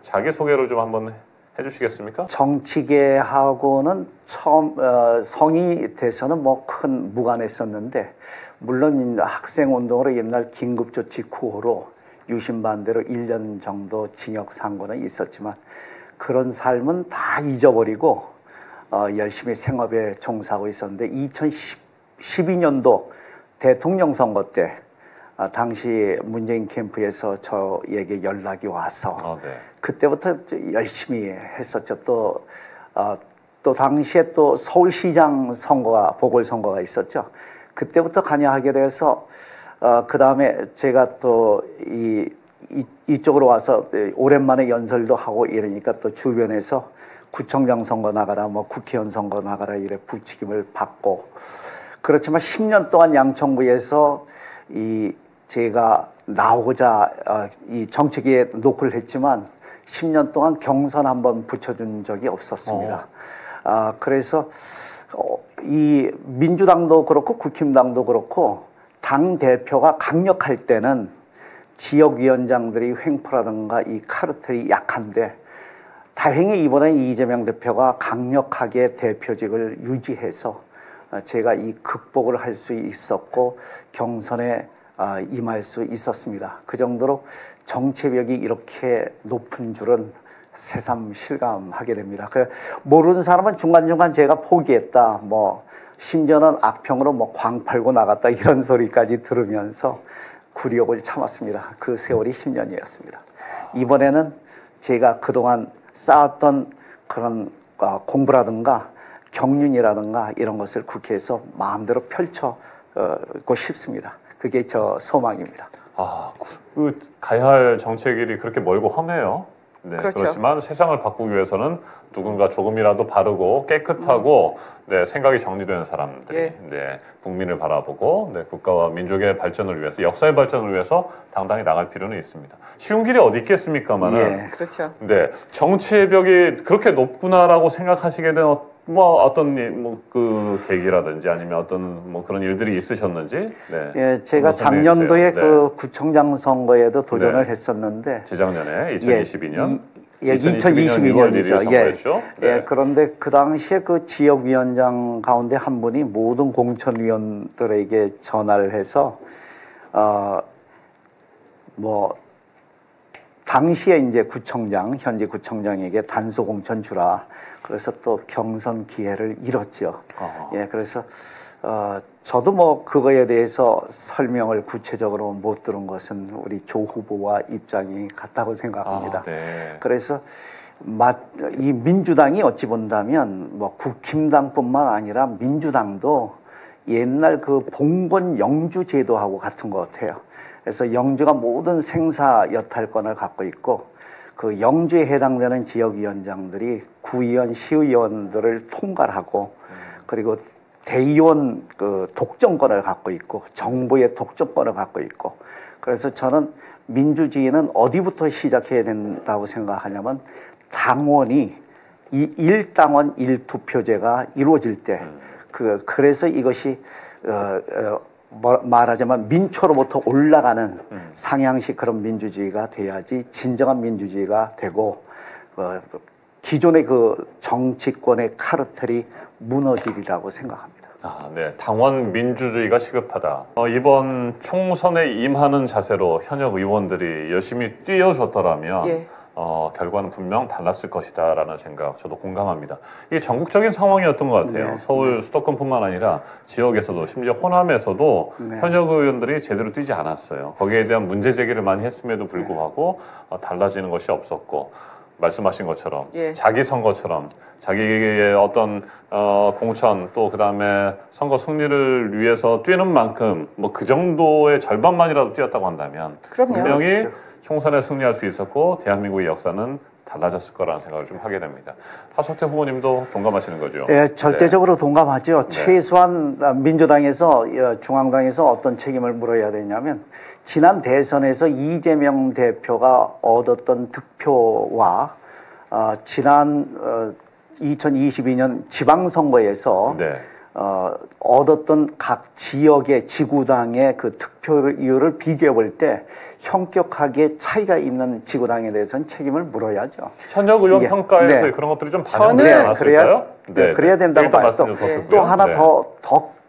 자기소개를 좀 한번 해주시겠습니까? 정치계하고는 처음 성이 돼서는 뭐 큰 무관했었는데, 물론 학생운동으로 옛날 긴급조치 9호로 유신반대로 1년 정도 징역 상고는 있었지만 그런 삶은 다 잊어버리고 열심히 생업에 종사하고 있었는데, 2012년도 대통령 선거 때 당시 문재인 캠프에서 저에게 연락이 와서 네. 그때부터 열심히 했었죠. 또 당시에 또 서울시장 선거가 보궐선거가 있었죠. 그때부터 관여하게 돼서 그 다음에 제가 또 이쪽으로 와서 오랜만에 연설도 하고 이러니까 또 주변에서 구청장 선거 나가라, 뭐 국회의원 선거 나가라 이래 부추김을 받고, 그렇지만 10년 동안 양천구에서 제가 나오고자 이 정책에 노크를 했지만 10년 동안 경선 한번 붙여준 적이 없었습니다. 그래서 이 민주당도 그렇고 국힘당도 그렇고 당 대표가 강력할 때는 지역위원장들이 횡포라든가 이 카르텔이 약한데, 다행히 이번에 이재명 대표가 강력하게 대표직을 유지해서 제가 이 극복을 할 수 있었고 경선에 임할 수 있었습니다. 그 정도로 정체벽이 이렇게 높은 줄은 새삼 실감하게 됩니다. 모르는 사람은 중간중간 제가 포기했다, 뭐 심지어는 악평으로 뭐 광 팔고 나갔다 이런 소리까지 들으면서 굴욕을 참았습니다. 그 세월이 10년이었습니다. 이번에는 제가 그동안 쌓았던 그런 공부라든가 경륜이라든가 이런 것을 국회에서 마음대로 펼쳐고 싶습니다. 그게 저 소망입니다. 그 가야 할 정책일이 그렇게 멀고 험해요. 네, 그렇죠. 그렇지만 세상을 바꾸기 위해서는 누군가 조금이라도 바르고 깨끗하고 생각이 정리되는 사람들이 국민을 바라보고 국가와 민족의 발전을 위해서, 역사의 발전을 위해서 당당히 나갈 필요는 있습니다. 쉬운 길이 어디 있겠습니까만은. 그렇죠. 네, 정치의 벽이 그렇게 높구나라고 생각하시게 된 어떤 그 계기라든지 아니면 어떤 그런 일들이 있으셨는지. 제가 작년도에 그 구청장 선거에도 도전을 했었는데. 재작년에 2022년. 2022년이죠. 그런데 그 당시에 그 지역위원장 가운데 한 분이 모든 공천위원들에게 전화를 해서 당시에 이제 현재 구청장에게 단소 공천 주라. 그래서 또 경선 기회를 잃었죠. 그래서 저도 그거에 대해서 설명을 구체적으로 못 들은 것은 우리 조 후보와 입장이 같다고 생각합니다. 그래서 이 민주당이 어찌 본다면 국힘당뿐만 아니라 민주당도 옛날 그 봉건 영주 제도하고 같은 것 같아요. 그래서 영주가 모든 생사 여탈권을 갖고 있고, 그 영주에 해당되는 지역위원장들이 구의원, 시의원들을 통괄하고, 그리고 대의원 그 독점권을 갖고 있고, 정부의 독점권을 갖고 있고, 그래서 저는 민주주의는 어디부터 시작해야 된다고 생각하냐면, 당원이 이 1당원 1투표제가 이루어질 때, 그래서 이것이 말하자면 민초로부터 올라가는 상향식 그런 민주주의가 돼야지 진정한 민주주의가 되고, 기존의 그 정치권의 카르텔이 무너지리라고 생각합니다. 당원 민주주의가 시급하다. 이번 총선에 임하는 자세로 현역 의원들이 열심히 뛰어줬더라면 결과는 분명 달랐을 것이다라는 생각 저도 공감합니다. 이게 전국적인 상황이었던 것 같아요. 서울 수도권뿐만 아니라 지역에서도, 심지어 호남에서도 현역 의원들이 제대로 뛰지 않았어요. 거기에 대한 문제 제기를 많이 했음에도 불구하고 달라지는 것이 없었고, 말씀하신 것처럼 자기 선거처럼 자기의 어떤 공천, 또 그다음에 선거 승리를 위해서 뛰는 만큼 그 정도의 절반만이라도 뛰었다고 한다면 분명히 총선에 승리할 수 있었고 대한민국의 역사는 달라졌을 거라는 생각을 좀 하게 됩니다. 하석태 후보님도 동감하시는 거죠? 절대적으로 동감하죠. 최소한 민주당에서, 중앙당에서 어떤 책임을 물어야 되냐면, 지난 대선에서 이재명 대표가 얻었던 득표와 지난 2022년 지방선거에서 얻었던 각 지역의 지구당의 그 득표율을 비교해 볼 때 현격하게 차이가 있는 지구당에 대해서는 책임을 물어야죠. 현역 의원 평가에서 네. 그런 것들이 좀 반영되지 않았을까요? 네, 그래야 된다고 봐요. 또 하나 네.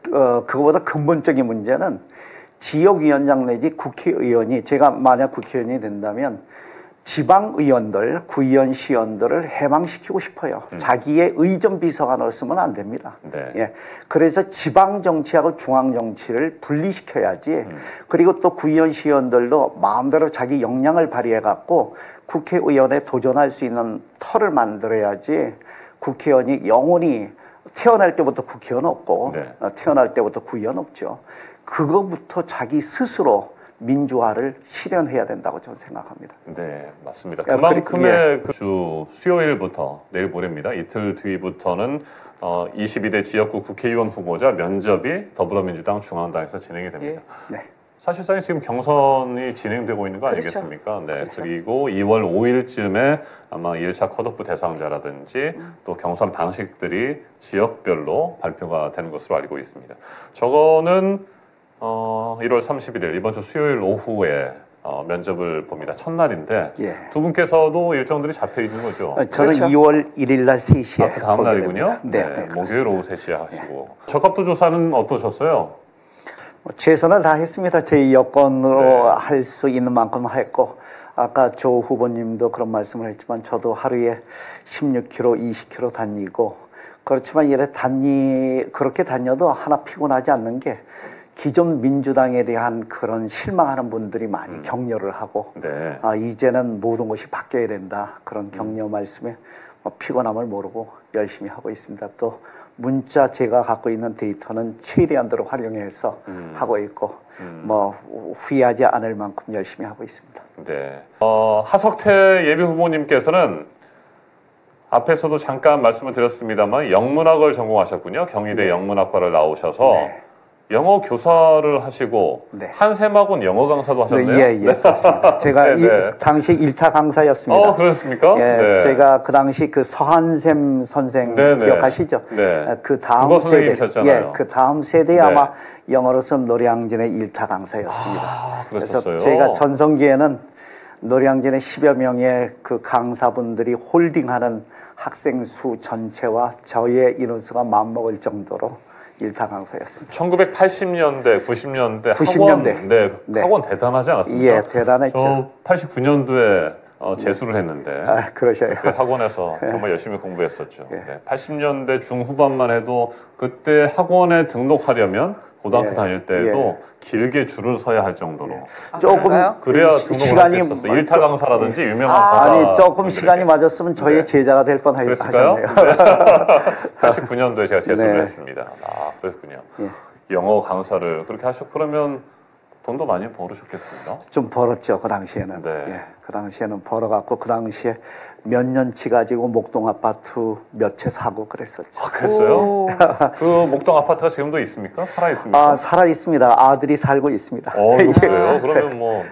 그거보다 근본적인 문제는 지역위원장 내지 국회의원이, 제가 만약 국회의원이 된다면 지방의원들, 구의원, 시의원들을 해방시키고 싶어요. 자기의 의전 비서관으로 쓰면 안 됩니다. 네. 예. 그래서 지방정치하고 중앙정치를 분리시켜야지. 그리고 또 구의원, 시의원들도 마음대로 자기 역량을 발휘해갖고 국회의원에 도전할 수 있는 터를 만들어야지. 국회의원이 영원히 태어날 때부터 국회의원 없고 네. 태어날 때부터 구의원 없죠. 그거부터 자기 스스로 민주화를 실현해야 된다고 저는 생각합니다. 네, 맞습니다. 그만큼의 주 수요일부터 내일 모레입니다. 이틀 뒤부터는 22대 지역구 국회의원 후보자 면접이 더불어민주당 중앙당에서 진행이 됩니다. 네. 사실상 지금 경선이 진행되고 있는 거 아니겠습니까? 네. 그렇죠. 그리고 2월 5일쯤에 아마 1차 컷오프 대상자라든지 또 경선 방식들이 지역별로 발표가 되는 것으로 알고 있습니다. 저거는 1월 31일 이번 주 수요일 오후에 면접을 봅니다. 첫날인데 두 분께서도 일정들이 잡혀 있는 거죠? 저는 그렇죠. 2월 1일 날 3시에 그 다음 날이군요. 네, 목요일 오후 3시에 하시고 적합도 조사는 어떠셨어요? 최선을 다했습니다. 제 여건으로 할 수 있는 만큼 했고 아까 조 후보님도 그런 말씀을 했지만 저도 하루에 16km, 20km 다니고 그렇지만 그렇게 다녀도 하나 피곤하지 않는 게 기존 민주당에 대한 그런 실망하는 분들이 많이 격려를 하고 이제는 모든 것이 바뀌어야 된다. 그런 격려 말씀에 피곤함을 모르고 열심히 하고 있습니다. 또 문자 제가 갖고 있는 데이터는 최대한대로 활용해서 하고 있고 후회하지 않을 만큼 열심히 하고 있습니다. 네. 하석태 예비 후보님께서는 앞에서도 잠깐 말씀을 드렸습니다.만 영문학을 전공하셨군요. 경희대 영문학과를 나오셔서 영어 교사를 하시고 한샘학원 영어 강사도 하셨네요. 그렇습니다. 제가 당시 일타 강사였습니다. 그렇습니까? 제가 그 당시 그 서한샘 선생 기억하시죠? 그 다음 세대, 그 다음 세대에 아마 영어로서 노량진의 일타 강사였습니다. 그래서 제가 전성기에는 노량진의 10여 명의 그 강사분들이 홀딩하는 학생 수 전체와 저의 인원수가 맞먹을 정도로 일타 강사였습니다. 1980년대, 90년대 학원 대단하지 않았습니까? 예, 대단했죠. 저 89년도에 재수를 했는데 그러셔요. 그 학원에서 정말 열심히 공부했었죠. 80년대 중후반만 해도 그때 학원에 등록하려면 고등학교 다닐 때에도 길게 줄을 서야 할 정도로 조금 그래야 등록을 할 수 있었어요. 일타 강사라든지 유명한 강사. 조금 시간이 맞았으면 저의 제자가 될 뻔하셨네요. 89년도에 제가 재수를 했습니다. 그렇군요. 영어 강사를 그렇게 하셨고 그러면 돈도 많이 벌으셨겠습니다. 좀 벌었죠. 그 당시에는. 그 당시에는 벌어갖고 그 당시에 몇 년치 가지고 목동 아파트 몇 채 사고 그랬었죠. 그랬어요? 그 목동 아파트가 지금도 있습니까? 살아 있습니까? 살아 있습니다. 아들이 살고 있습니다. 그래요? 그러면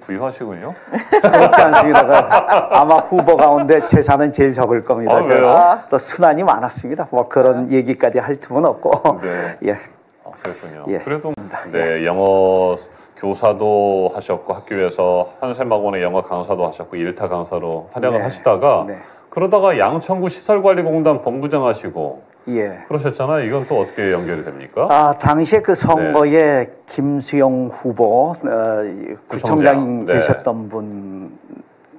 부유하시군요? 그렇지 않습니다. 아마 후보 가운데 재산은 제일 적을 겁니다. 왜요? 또 순환이 많았습니다. 그런 얘기까지 할 틈은 없고. 그렇군요. 그래도 영어 교사도 하셨고 학교에서 한샘학원의 영어 강사도 하셨고 일타 강사로 활약을 하시다가 그러다가 양천구 시설관리공단 본부장 하시고 그러셨잖아요. 이건 또 어떻게 연결이 됩니까? 당시에 그 선거에 김수영 후보 구청장 되셨던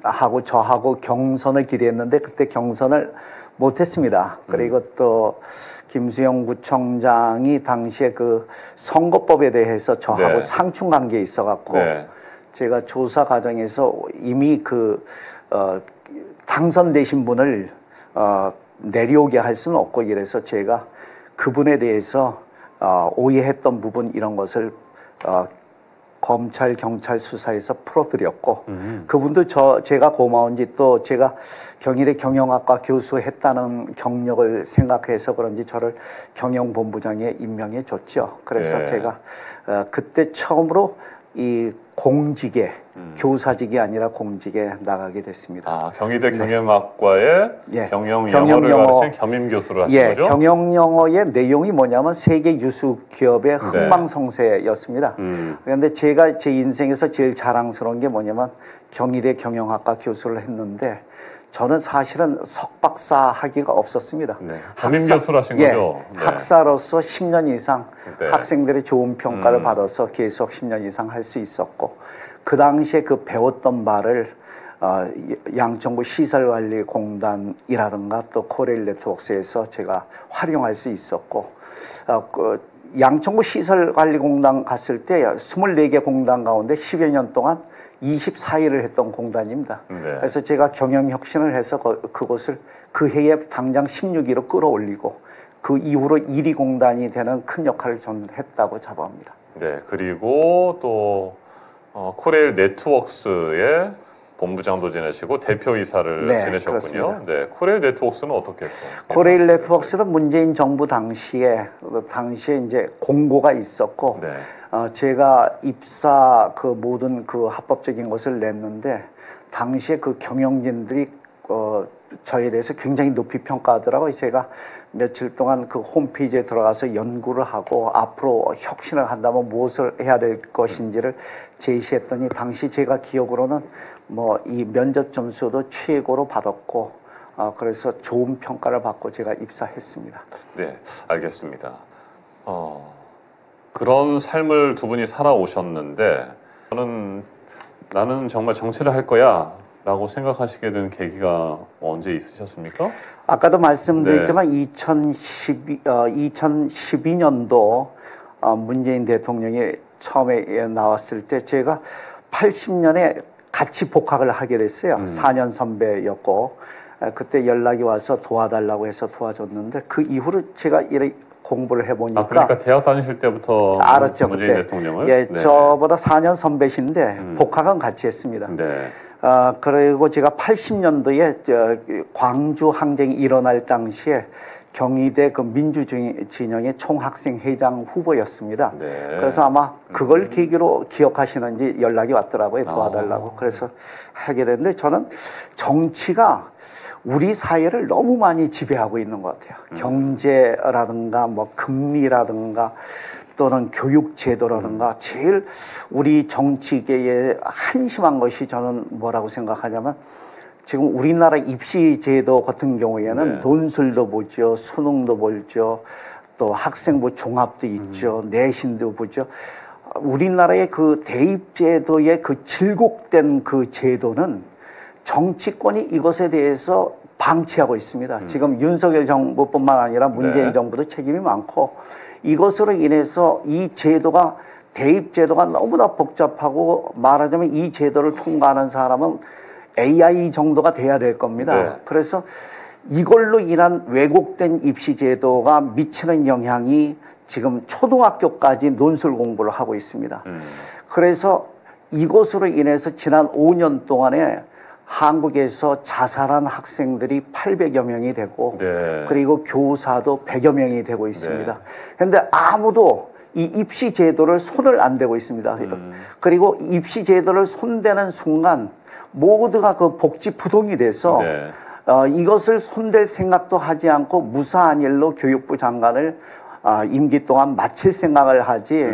분하고 저하고 경선을 기대했는데 그때 경선을 못했습니다. 그리고 또 김수영 구청장이 당시에 그 선거법에 대해서 저하고 상충 관계에 있어갖고 제가 조사 과정에서 이미 당선되신 분을 내려오게 할 수는 없고 이래서 제가 그분에 대해서 오해했던 부분 이런 것을 검찰, 경찰 수사에서 풀어드렸고 그분도 제가 고마운지 또 제가 경희대 경영학과 교수했다는 경력을 생각해서 그런지 저를 경영본부장에 임명해 줬죠. 그래서 제가 그때 처음으로 이 공직에 교사직이 아니라 공직에 나가게 됐습니다. 아, 경희대 경영학과의 예. 경영 영어를 가르친 겸임 교수를 하신 예, 거죠? 경영 영어의 내용이 뭐냐면 세계 유수 기업의 흥망성쇠였습니다. 그런데 제가 제 인생에서 제일 자랑스러운 게 뭐냐면 경희대 경영학과 교수를 했는데 저는 사실은 석박사 학위가 없었습니다. 네. 겸임 교수를 하신 거죠? 네. 학사로서 10년 이상 네. 학생들의 좋은 평가를 받아서 계속 10년 이상 할 수 있었고 그 당시에 그 배웠던 바를 양천구 시설관리공단이라든가 또 코레일 네트워크스에서 제가 활용할 수 있었고 그 양천구 시설관리공단 갔을 때 24개 공단 가운데 10여 년 동안 24일을 했던 공단입니다. 네. 그래서 제가 경영혁신을 해서 그곳을 그 해에 당장 16위로 끌어올리고 그 이후로 1위 공단이 되는 큰 역할을 저는 했다고 자부합니다. 네, 그리고 또 코레일 네트워크스의 본부장도 지내시고 대표이사를 네, 지내셨군요. 그렇습니다. 네, 코레일 네트워크스는 어떻게 했어요? 코레일 네트워크스는 문재인 정부 당시에 이제 공고가 있었고 네. 제가 입사 그 모든 그 합법적인 것을 냈는데 당시에 그 경영진들이 저에 대해서 굉장히 높이 평가하더라고요. 제가 며칠 동안 그 홈페이지에 들어가서 연구를 하고 앞으로 혁신을 한다면 무엇을 해야 될 것인지를 제시했더니 당시 제가 기억으로는 뭐 이 면접 점수도 최고로 받았고 그래서 좋은 평가를 받고 제가 입사했습니다. 네, 알겠습니다. 그런 삶을 두 분이 살아오셨는데 나는 정말 정치를 할 거야 라고 생각하시게 된 계기가 언제 있으셨습니까? 아까도 말씀드렸지만 네. 2012년도 문재인 대통령이 처음에 나왔을 때 제가 80년에 같이 복학을 하게 됐어요. 4년 선배였고 그때 연락이 와서 도와달라고 해서 도와줬는데 그 이후로 제가 이렇게 공부를 해보니까 그러니까 대학 다니실 때부터 알았죠. 문재인 그때. 대통령을? 예, 네. 저보다 4년 선배신데 복학은 같이 했습니다. 네. 그리고 제가 80년도에 광주 항쟁이 일어날 당시에 경희대 그 민주진영의 총학생회장 후보였습니다. 네. 그래서 아마 그걸 계기로 기억하시는지 연락이 왔더라고요. 도와달라고. 그래서 하게 됐는데 저는 정치가 우리 사회를 너무 많이 지배하고 있는 것 같아요. 경제라든가 뭐 금리라든가 또는 교육제도라든가 제일 우리 정치계에 한심한 것이 저는 뭐라고 생각하냐면 지금 우리나라 입시제도 같은 경우에는 네. 논술도 보죠, 수능도 보죠, 또 학생부 종합도 있죠, 내신도 보죠. 우리나라의 그 대입제도의 그 질곡된 그 제도는 정치권이 이것에 대해서 방치하고 있습니다. 지금 윤석열 정부뿐만 아니라 문재인 네. 정부도 책임이 많고 이것으로 인해서 이 제도가 대입제도가 너무나 복잡하고 말하자면 이 제도를 통과하는 사람은 AI 정도가 돼야 될 겁니다. 네. 그래서 이걸로 인한 왜곡된 입시제도가 미치는 영향이 지금 초등학교까지 논술 공부를 하고 있습니다. 그래서 이것으로 인해서 지난 5년 동안에 한국에서 자살한 학생들이 800여 명이 되고 네. 그리고 교사도 100여 명이 되고 있습니다. 그런데 아무도 이 입시 제도를 손을 안 대고 있습니다. 그리고 입시 제도를 손대는 순간 모두가 그 복지 부동이 돼서 네. 이것을 손댈 생각도 하지 않고 무사한 일로 교육부 장관을 임기 동안 마칠 생각을 하지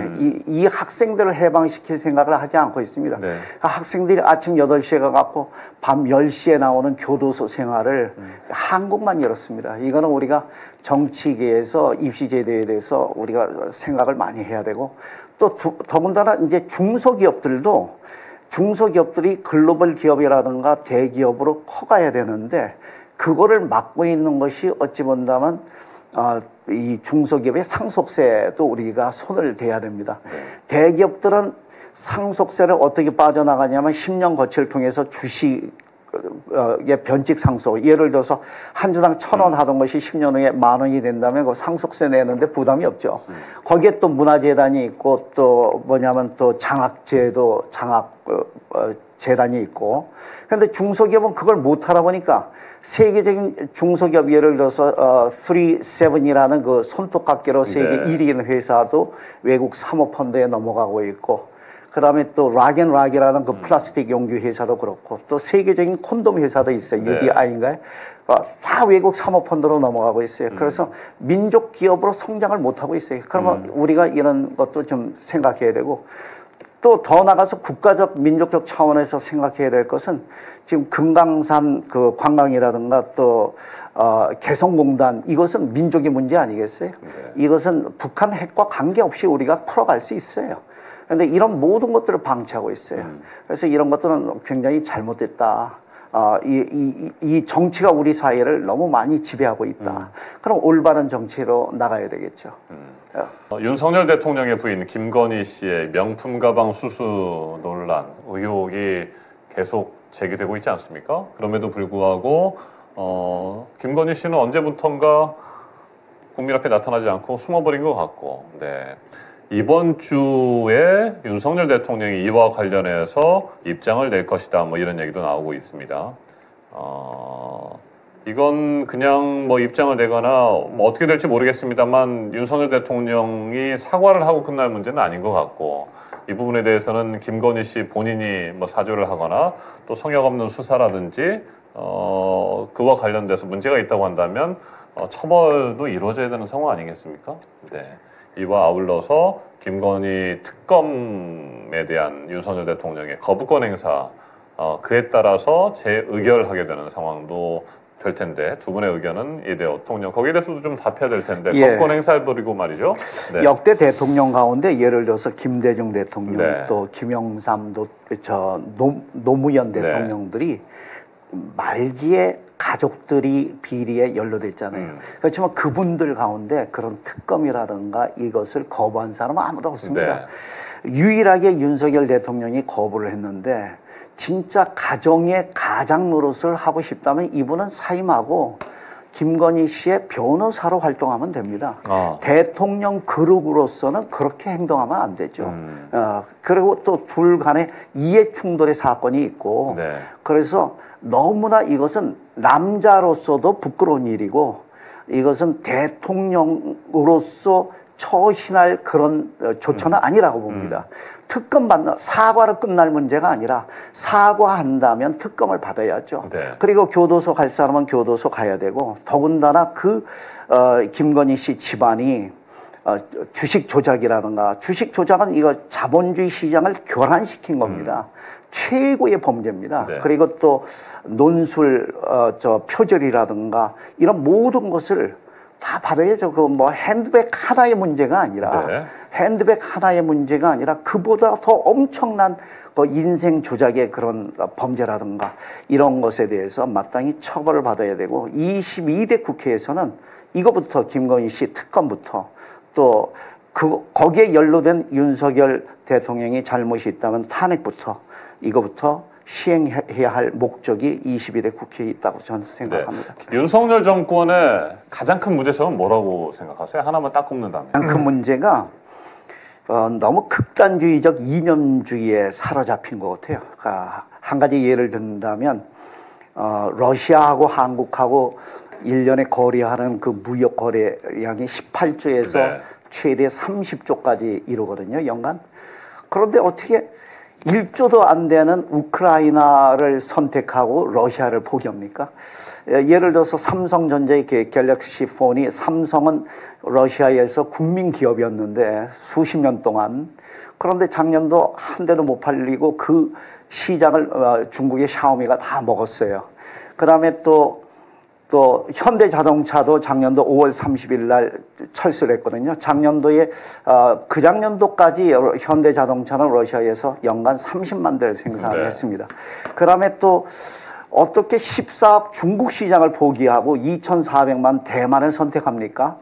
이 학생들을 해방시킬 생각을 하지 않고 있습니다. 네. 학생들이 아침 8시에 가갖고 밤 10시에 나오는 교도소 생활을 한국만 이렇습니다. 이거는 우리가 정치계에서 입시제도에 대해서 우리가 생각을 많이 해야 되고 또 더군다나 이제 중소기업들이 글로벌 기업이라든가 대기업으로 커가야 되는데 그거를 막고 있는 것이 어찌 본다면 이 중소기업의 상속세도 우리가 손을 대야 됩니다. 대기업들은 상속세를 어떻게 빠져나가냐면 10년 거치를 통해서 주식의 변칙 상속. 예를 들어서 한 주당 1,000원 하던 것이 10년 후에 10,000원이 된다면 그 상속세 내는데 부담이 없죠. 거기에 또 문화재단이 있고 또 뭐냐면 또 장학제도, 재단이 있고. 그런데 중소기업은 그걸 못 하다 보니까 세계적인 중소기업 예를 들어서 37이라는 그 손톱깎이로 세계 네. 1위인 회사도 외국 사모펀드에 넘어가고 있고 그다음에 또 락앤락이라는 그 플라스틱 용기 회사도 그렇고 또 세계적인 콘돔 회사도 있어요. UDI인가요? 다 외국 사모펀드로 넘어가고 있어요. 그래서 민족 기업으로 성장을 못하고 있어요. 그러면 우리가 이런 것도 좀 생각해야 되고 또 더 나가서 국가적 민족적 차원에서 생각해야 될 것은 지금 금강산 그 관광이라든가 또 개성공단 이것은 민족의 문제 아니겠어요? 이것은 북한 핵과 관계없이 우리가 풀어갈 수 있어요. 그런데 이런 모든 것들을 방치하고 있어요. 그래서 이런 것들은 굉장히 잘못됐다. 이 정치가 우리 사회를 너무 많이 지배하고 있다. 그럼 올바른 정치로 나가야 되겠죠. 윤석열 대통령의 부인 김건희 씨의 명품 가방 수수 논란 의혹이 계속 제기되고 있지 않습니까? 그럼에도 불구하고 김건희 씨는 언제부턴가 국민 앞에 나타나지 않고 숨어버린 것 같고, 네. 이번 주에 윤석열 대통령이 이와 관련해서 입장을 낼 것이다, 뭐 이런 얘기도 나오고 있습니다. 이건 그냥 뭐 입장을 내거나 뭐 어떻게 될지 모르겠습니다만 윤석열 대통령이 사과를 하고 끝날 문제는 아닌 것 같고, 이 부분에 대해서는 김건희 씨 본인이 뭐 사죄를 하거나 또 성역 없는 수사라든지 그와 관련돼서 문제가 있다고 한다면 처벌도 이루어져야 되는 상황 아니겠습니까? 네. 이와 아울러서 김건희 특검에 대한 윤석열 대통령의 거부권 행사, 그에 따라서 재의결하게 되는 상황도 될 텐데 두 분의 의견은 이래요. 대통령 거기에 대해서도 좀 답해야 될 텐데 거부권 행사해버리고 말이죠. 네. 역대 대통령 가운데 예를 들어서 김대중 대통령 또 김영삼 노무현 대통령들이 말기에 가족들이 비리에 연루됐잖아요. 그렇지만 그분들 가운데 그런 특검이라든가 이것을 거부한 사람은 아무도 없습니다. 유일하게 윤석열 대통령이 거부를 했는데 진짜 가정의 가장 노릇을 하고 싶다면 이분은 사임하고 김건희 씨의 변호사로 활동하면 됩니다. 대통령 그룹으로서는 그렇게 행동하면 안 되죠. 그리고 또 둘 간에 이해 충돌의 사건이 있고 그래서 너무나 이것은 남자로서도 부끄러운 일이고 이것은 대통령으로서 처신할 그런 조처는 아니라고 봅니다. 특검 받는 사과로 끝날 문제가 아니라 사과한다면 특검을 받아야죠. 그리고 교도소 갈 사람은 교도소 가야 되고 더군다나 김건희 씨 집안이 주식 조작이라든가 주식 조작은 이거 자본주의 시장을 교란시킨 겁니다. 최고의 범죄입니다. 그리고 또 논술 표절이라든가 이런 모든 것을 다 받아야죠. 그 뭐 핸드백 하나의 문제가 아니라 핸드백 하나의 문제가 아니라 그보다 더 엄청난 그 인생 조작의 그런 범죄라든가 이런 것에 대해서 마땅히 처벌을 받아야 되고 22대 국회에서는 이거부터 김건희 씨 특검부터 또 거기에 연루된 윤석열 대통령이 잘못이 있다면 탄핵부터 이거부터 시행해야 할 목적이 22대 국회에 있다고 저는 생각합니다. 윤석열 정권의 가장 큰 문제점은 뭐라고 생각하세요? 하나만 딱 꼽는다면. 가장 큰 문제가 너무 극단주의적 이념주의에 사로잡힌 것 같아요. 한 가지 예를 든다면 러시아하고 한국하고 1년에 거래하는 그 무역 거래량이 18조에서 최대 30조까지 이루거든요, 연간. 그런데 어떻게 1조도 안 되는 우크라이나를 선택하고 러시아를 포기합니까? 예를 들어서 삼성전자의 갤럭시 폰이 삼성은 러시아에서 국민 기업이었는데 수십 년 동안 그런데 작년도 한 대도 못 팔리고 그 시장을 중국의 샤오미가 다 먹었어요. 그 다음에 또 현대자동차도 작년도 5월 30일 날 철수를 했거든요. 작년도에 그 작년도까지 현대자동차는 러시아에서 연간 30만 대를 생산을 했습니다. 그 다음에 또 어떻게 14억 중국 시장을 포기하고 2,400만 대만을 선택합니까?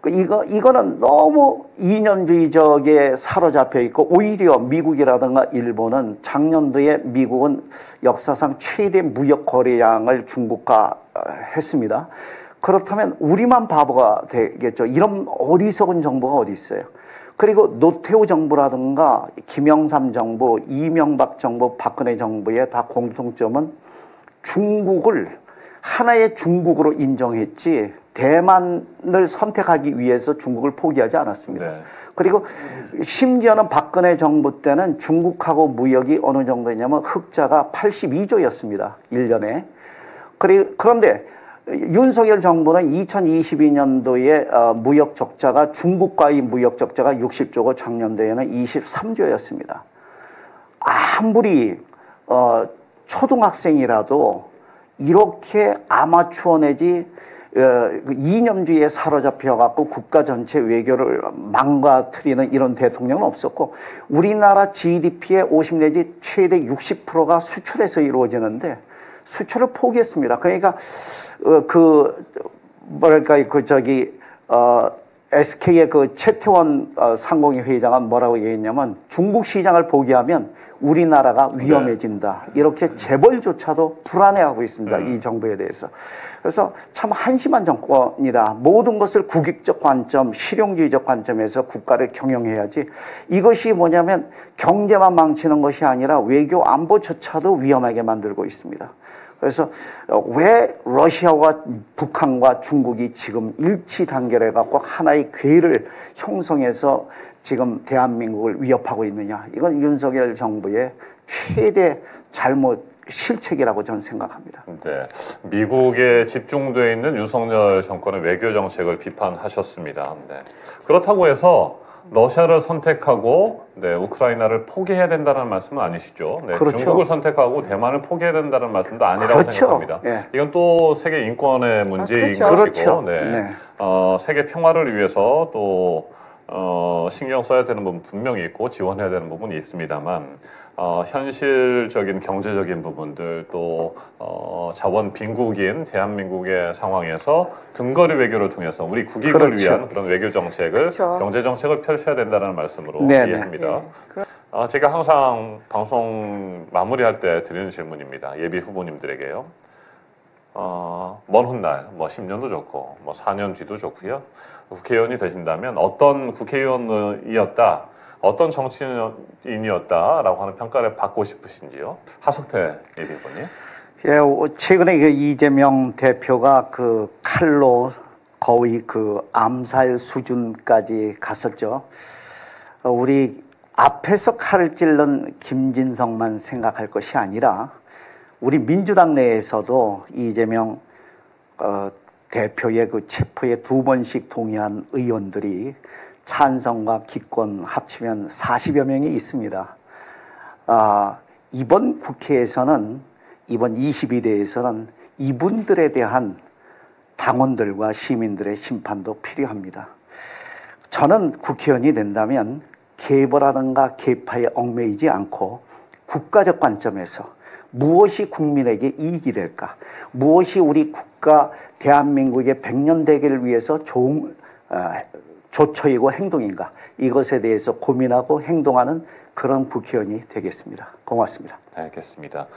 이거는 너무 이념주의적에 사로잡혀 있고 오히려 미국이라든가 일본은 작년도에 미국은 역사상 최대 무역 거래량을 중국과 했습니다. 그렇다면 우리만 바보가 되겠죠. 이런 어리석은 정부가 어디 있어요. 그리고 노태우 정부라든가 김영삼 정부, 이명박 정부, 박근혜 정부의 다 공통점은 중국을 하나의 중국으로 인정했지 대만을 선택하기 위해서 중국을 포기하지 않았습니다. 네. 그리고 심지어는 박근혜 정부 때는 중국하고 무역이 어느 정도였냐면 흑자가 82조였습니다. 1년에. 그런데 윤석열 정부는 2022년도에 무역 적자가 중국과의 무역 적자가 60조고 작년도에는 23조였습니다. 아무리 초등학생이라도 이렇게 아마추어 내지 이념주의에 사로잡혀갖고 국가 전체 외교를 망가뜨리는 이런 대통령은 없었고, 우리나라 GDP의 50 내지 최대 60%가 수출에서 이루어지는데 수출을 포기했습니다. 그러니까 SK의 그 최태원 상공회 회장은 뭐라고 얘기했냐면, 중국 시장을 포기하면 우리나라가 위험해진다. 네. 이렇게 재벌조차도 불안해하고 있습니다. 이 정부에 대해서. 그래서 참 한심한 정권이다. 모든 것을 국익적 관점, 실용주의적 관점에서 국가를 경영해야지. 이것이 뭐냐면 경제만 망치는 것이 아니라 외교 안보조차도 위험하게 만들고 있습니다. 그래서 왜 러시아와 북한과 중국이 지금 일치 단결해 갖고 하나의 괴를 형성해서 지금 대한민국을 위협하고 있느냐. 이건 윤석열 정부의 최대 실책이라고 저는 생각합니다. 네, 미국에 집중되어 있는 윤석열 정권의 외교 정책을 비판하셨습니다. 네. 그렇다고 해서 러시아를 선택하고 우크라이나를 포기해야 된다는 말씀은 아니시죠? 네, 그렇죠. 중국을 선택하고 대만을 포기해야 된다는 말씀도 아니라고 그렇죠. 생각합니다. 네. 이건 또 세계 인권의 문제인 그렇죠. 것이고, 그렇죠. 네. 네. 세계 평화를 위해서 또 신경 써야 되는 부분 분명히 있고 지원해야 되는 부분이 있습니다만, 현실적인 경제적인 부분들 또 자원 빈국인 대한민국의 상황에서 등거리 외교를 통해서 우리 국익을 그렇죠. 위한 그런 외교 정책을, 그렇죠. 경제 정책을 펼쳐야 된다는 말씀으로 네네. 이해합니다. 제가 항상 방송 마무리할 때 드리는 질문입니다. 예비 후보님들에게요. 먼 훗날 10년도 좋고 4년 뒤도 좋고요. 국회의원이 되신다면 어떤 국회의원이었다, 어떤 정치인이었다라고 하는 평가를 받고 싶으신지요? 하석태 예비 후보님. 예, 최근에 이재명 대표가 그 칼로 거의 그 암살 수준까지 갔었죠. 우리 앞에서 칼을 찔른 김진성만 생각할 것이 아니라 우리 민주당 내에서도 이재명 대표의 그 체포에 2번씩 동의한 의원들이 찬성과 기권 합치면 40여 명이 있습니다. 이번 국회에서는, 이번 22대에서는 이분들에 대한 당원들과 시민들의 심판도 필요합니다. 저는 국회의원이 된다면 계보라든가 계파에 얽매이지 않고 국가적 관점에서 무엇이 국민에게 이익이 될까? 무엇이 우리 국가 대한민국의 100년 대계를 위해서 좋은 조처이고 행동인가? 이것에 대해서 고민하고 행동하는 그런 국회의원이 되겠습니다. 고맙습니다. 알겠습니다.